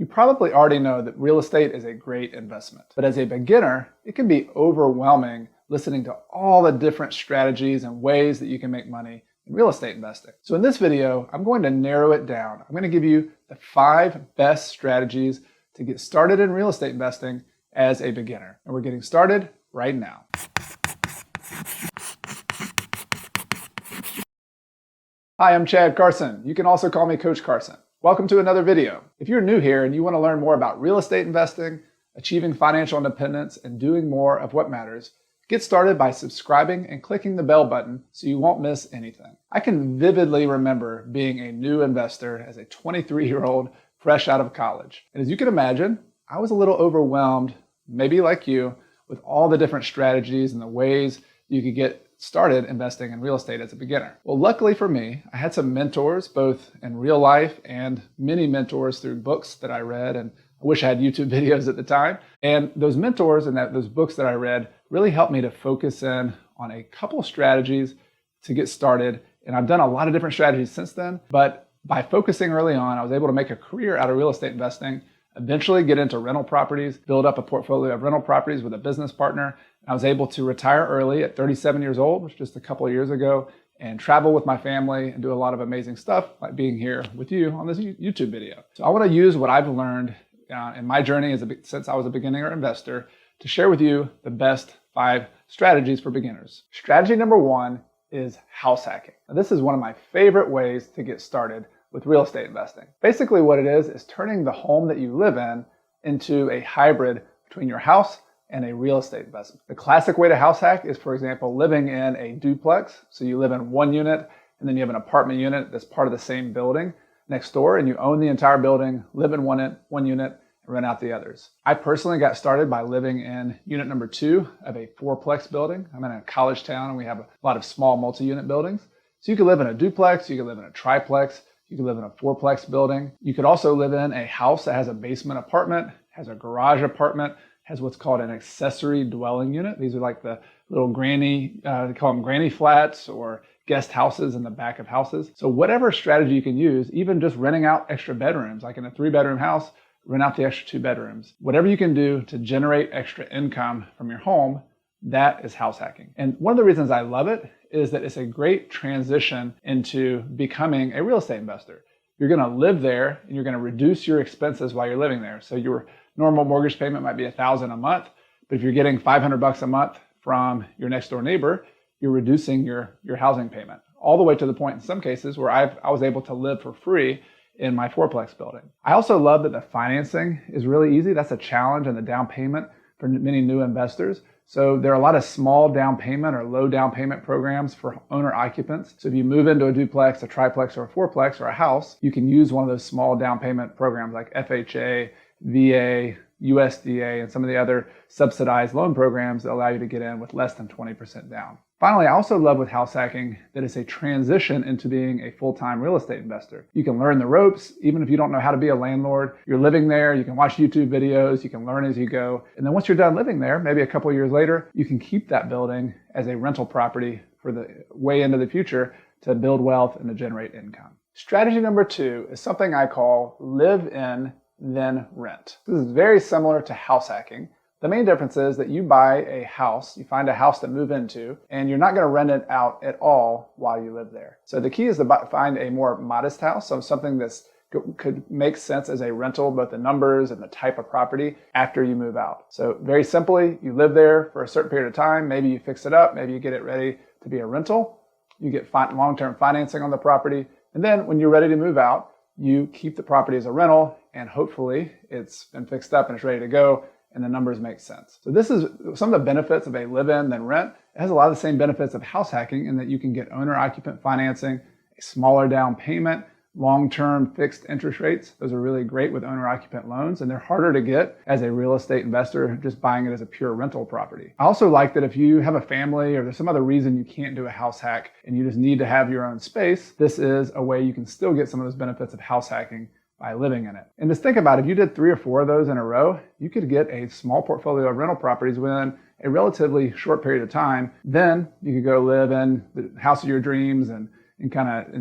You probably already know that real estate is a great investment, but as a beginner, it can be overwhelming listening to all the different strategies and ways that you can make money in real estate investing. So in this video, I'm going to narrow it down. I'm going to give you the 5 best strategies to get started in real estate investing as a beginner. And we're getting started right now. Hi, I'm Chad Carson. You can also call me Coach Carson. Welcome to another video. If you're new here and you want to learn more about real estate investing, achieving financial independence, and doing more of what matters, get started by subscribing and clicking the bell button so you won't miss anything. I can vividly remember being a new investor as a 23-year-old fresh out of college. And as you can imagine, I was a little overwhelmed, maybe like you, with all the different strategies and the ways you could get started investing in real estate as a beginner. Well, luckily for me, I had some mentors, both in real life and many mentors through books that I read, and I wish I had YouTube videos at the time. And those mentors and those books that I read really helped me to focus in on a couple strategies to get started. And I've done a lot of different strategies since then, but by focusing early on, I was able to make a career out of real estate investing, eventually get into rental properties, build up a portfolio of rental properties with a business partner. I was able to retire early at 37 years old, which was just a couple of years ago, and travel with my family and do a lot of amazing stuff, like being here with you on this YouTube video. So I want to use what I've learned in my journey since I was a beginner investor to share with you the best 5 strategies for beginners. Strategy number 1 is house hacking. Now, this is one of my favorite ways to get started with real estate investing. Basically what it is turning the home that you live in into a hybrid between your house and a real estate investment. The classic way to house hack is, for example, living in a duplex. So you live in one unit and then you have an apartment unit that's part of the same building next door, and you own the entire building, live in one unit, and rent out the others. I personally got started by living in unit number 2 of a 4-plex building. I'm in a college town and we have a lot of small multi-unit buildings. So you could live in a duplex, you could live in a triplex, you could live in a 4-plex building. You could also live in a house that has a basement apartment, has a garage apartment, has what's called an accessory dwelling unit. These are like the little granny, they call them granny flats or guest houses in the back of houses. So whatever strategy you can use, even just renting out extra bedrooms, like in a 3-bedroom house, rent out the extra 2 bedrooms. Whatever you can do to generate extra income from your home, that is house hacking. And one of the reasons I love it is that it's a great transition into becoming a real estate investor. You're going to live there and you're going to reduce your expenses while you're living there. So your normal mortgage payment might be $1,000 a month, but if you're getting $500 a month from your next door neighbor, you're reducing your housing payment, all the way to the point in some cases where I was able to live for free in my 4-plex building. I also love that the financing is really easy. That's a challenge in the down payment for many new investors. So there are a lot of small down payment or low down payment programs for owner occupants. So if you move into a duplex, a triplex, or a 4-plex, or a house, you can use one of those small down payment programs like FHA, VA, USDA, and some of the other subsidized loan programs that allow you to get in with less than 20% down. Finally, I also love with house hacking that it's a transition into being a full-time real estate investor. You can learn the ropes, even if you don't know how to be a landlord. You're living there, you can watch YouTube videos, you can learn as you go. And then once you're done living there, maybe a couple of years later, you can keep that building as a rental property for the way into the future to build wealth and to generate income. Strategy number 2 is something I call live in, then rent. This is very similar to house hacking. The main difference is that you buy a house, you find a house to move into, and you're not going to rent it out at all while you live there. So the key is to find a more modest house, so something that could make sense as a rental, both the numbers and the type of property after you move out. So very simply, you live there for a certain period of time, maybe you fix it up, maybe you get it ready to be a rental, you get long-term financing on the property, and then when you're ready to move out, you keep the property as a rental, and hopefully it's been fixed up and it's ready to go, and the numbers make sense. So this is some of the benefits of a live-in then rent. It has a lot of the same benefits of house hacking in that you can get owner-occupant financing, a smaller down payment, long-term fixed interest rates. Those are really great with owner-occupant loans, and they're harder to get as a real estate investor just buying it as a pure rental property. I also like that if you have a family or there's some other reason you can't do a house hack and you just need to have your own space, this is a way you can still get some of those benefits of house hacking by living in it. And just think about it, if you did 3 or 4 of those in a row, you could get a small portfolio of rental properties within a relatively short period of time. Then you could go live in the house of your dreams and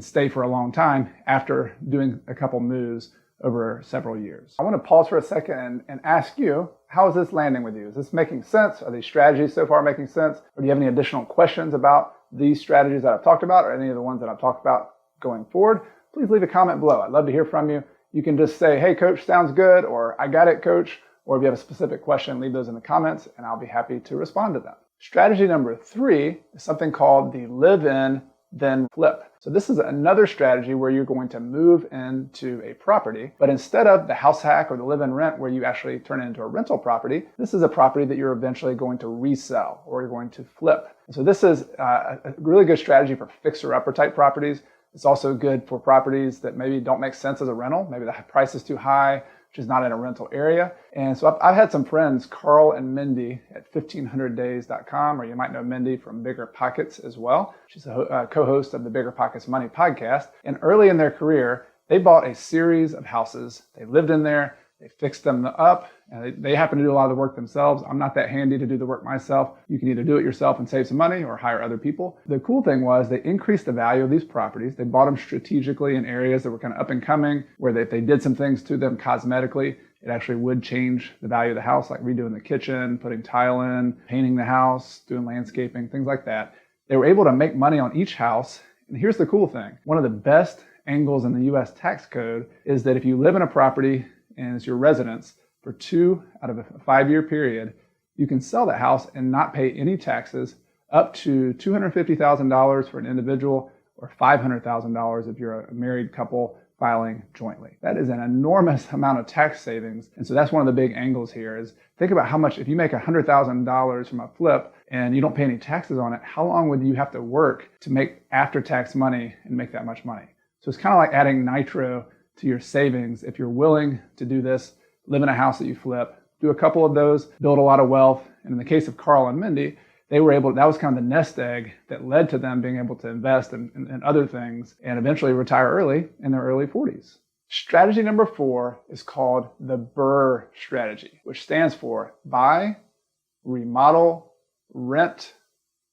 stay for a long time after doing a couple moves over several years. I want to pause for a second and ask you, how is this landing with you? Is this making sense? Are these strategies so far making sense? Or do you have any additional questions about these strategies that I've talked about or any of the ones that I've talked about going forward? Please leave a comment below. I'd love to hear from you. You can just say, hey, coach, sounds good, or I got it, coach. Or if you have a specific question, leave those in the comments and I'll be happy to respond to them. Strategy number 3 is something called the live in, then flip. So this is another strategy where you're going to move into a property, but instead of the house hack or the live-in rent where you actually turn it into a rental property, this is a property that you're eventually going to resell or you're going to flip. And so this is a really good strategy for fixer-upper type properties. It's also good for properties that maybe don't make sense as a rental. Maybe the price is too high, which is not in a rental area. And so I've had some friends, Carl and Mindey at 1500days.com, or you might know Mindey from BiggerPockets as well. She's a co-host of the BiggerPockets Money podcast. And early in their career, they bought a series of houses. They lived in there, they fixed them up, and they happen to do a lot of the work themselves. I'm not that handy to do the work myself. You can either do it yourself and save some money or hire other people. The cool thing was they increased the value of these properties. They bought them strategically in areas that were kind of up and coming, where if they did some things to them cosmetically, it actually would change the value of the house, like redoing the kitchen, putting tile in, painting the house, doing landscaping, things like that. They were able to make money on each house. And here's the cool thing. One of the best angles in the US tax code is that if you live in a property and it's your residence for 2 out of a 5-year period, you can sell that house and not pay any taxes up to $250,000 for an individual or $500,000 if you're a married couple filing jointly. That is an enormous amount of tax savings. And so that's one of the big angles here is think about how much, if you make $100,000 from a flip and you don't pay any taxes on it, how long would you have to work to make after-tax money and make that much money? So it's kind of like adding nitro to your savings. If you're willing to do this, live in a house that you flip, do a couple of those, build a lot of wealth. And in the case of Carl and Mindey, they were able, that was kind of the nest egg that led to them being able to invest in other things and eventually retire early in their early 40s. Strategy number 4 is called the Burr Strategy, which stands for buy, remodel, rent,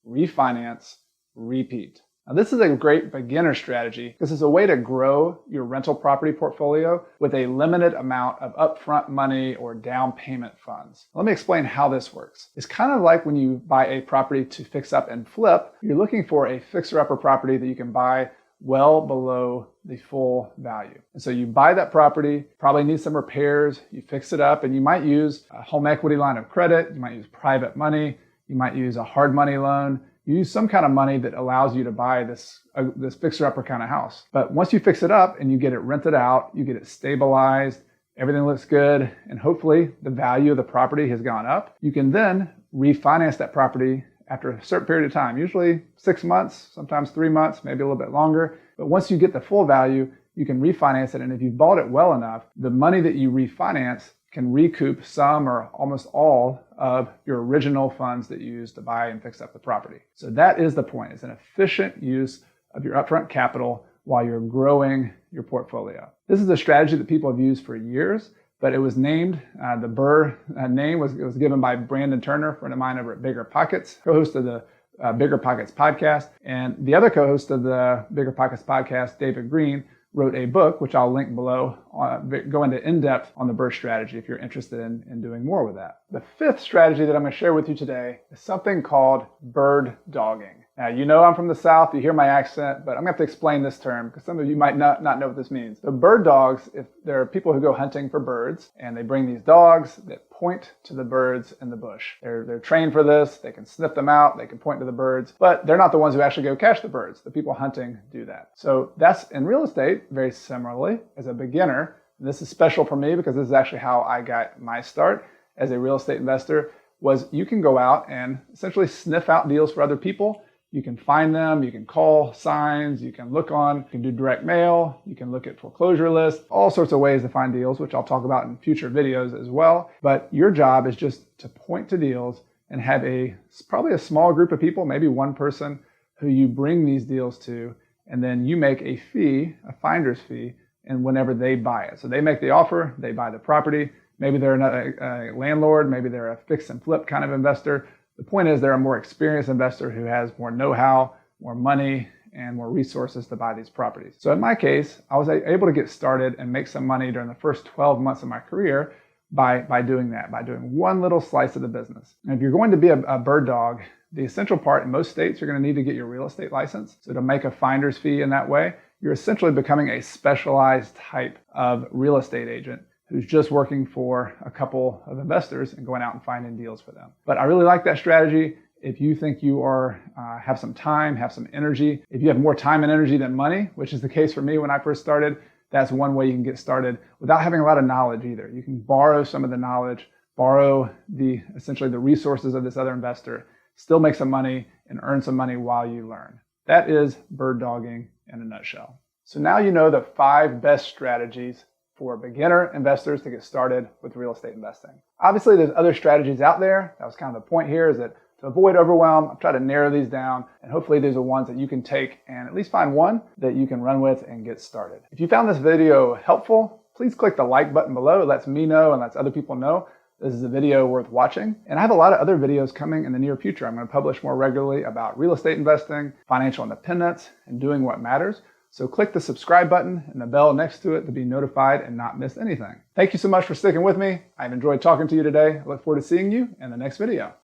refinance, repeat. Now, this is a great beginner strategy because it's a way to grow your rental property portfolio with a limited amount of upfront money or down payment funds. Let me explain how this works. It's kind of like when you buy a property to fix up and flip, you're looking for a fixer-upper property that you can buy well below the full value. And so you buy that property, probably needs some repairs, you fix it up, and you might use a home equity line of credit, you might use private money, you might use a hard money loan. You use some kind of money that allows you to buy this fixer-upper kind of house. But once you fix it up and you get it rented out, you get it stabilized, everything looks good, and hopefully the value of the property has gone up, you can then refinance that property after a certain period of time, usually 6 months, sometimes 3 months, maybe a little bit longer. But once you get the full value, you can refinance it. And if you've bought it well enough, the money that you refinance can recoup some or almost all of your original funds that you used to buy and fix up the property. So that is the point. It's an efficient use of your upfront capital while you're growing your portfolio. This is a strategy that people have used for years, but it was named, the Burr name was given by Brandon Turner, a friend of mine over at BiggerPockets, co-host of the BiggerPockets podcast. And the other co-host of the BiggerPockets podcast, David Green, wrote a book, which I'll link below, go into in-depth on the Burr strategy if you're interested in doing more with that. The 5th strategy that I'm going to share with you today is something called bird dogging. Now, you know I'm from the South, you hear my accent, but I'm going to have to explain this term because some of you might not know what this means. So bird dogs, if there are people who go hunting for birds and they bring these dogs that point to the birds in the bush. They're trained for this, they can sniff them out, they can point to the birds, but they're not the ones who actually go catch the birds. The people hunting do that. So that's in real estate, very similarly, as a beginner. This is special for me because this is actually how I got my start as a real estate investor, was you can go out and essentially sniff out deals for other people. You can find them, you can call signs, you can look on, you can do direct mail, you can look at foreclosure lists, all sorts of ways to find deals, which I'll talk about in future videos as well. But your job is just to point to deals and have probably a small group of people, maybe one person who you bring these deals to, and then you make a fee, a finder's fee, and whenever they buy it. So they make the offer, they buy the property. Maybe they're a landlord, maybe they're a fix and flip kind of investor. The point is they're a more experienced investor who has more know-how, more money, and more resources to buy these properties. So in my case, I was able to get started and make some money during the first 12 months of my career by doing that, by doing one little slice of the business. And if you're going to be a bird dog, the essential part in most states, you're going to need to get your real estate license. So to make a finder's fee in that way, you're essentially becoming a specialized type of real estate agent who's just working for a couple of investors and going out and finding deals for them. But I really like that strategy. If you think you have some time, have some energy, if you have more time and energy than money, which is the case for me when I first started, that's one way you can get started without having a lot of knowledge either. You can borrow some of the knowledge, borrow essentially the resources of this other investor, still make some money and earn some money while you learn. That is bird dogging in a nutshell. So now you know the 5 best strategies for beginner investors to get started with real estate investing. Obviously, there's other strategies out there. That was kind of the point here, is that to avoid overwhelm, I've tried to narrow these down, and hopefully these are ones that you can take and at least find one that you can run with and get started. If you found this video helpful, please click the like button below. It lets me know and lets other people know this is a video worth watching. And I have a lot of other videos coming in the near future. I'm going to publish more regularly about real estate investing, financial independence, and doing what matters. So click the subscribe button and the bell next to it to be notified and not miss anything. Thank you so much for sticking with me. I've enjoyed talking to you today. I look forward to seeing you in the next video.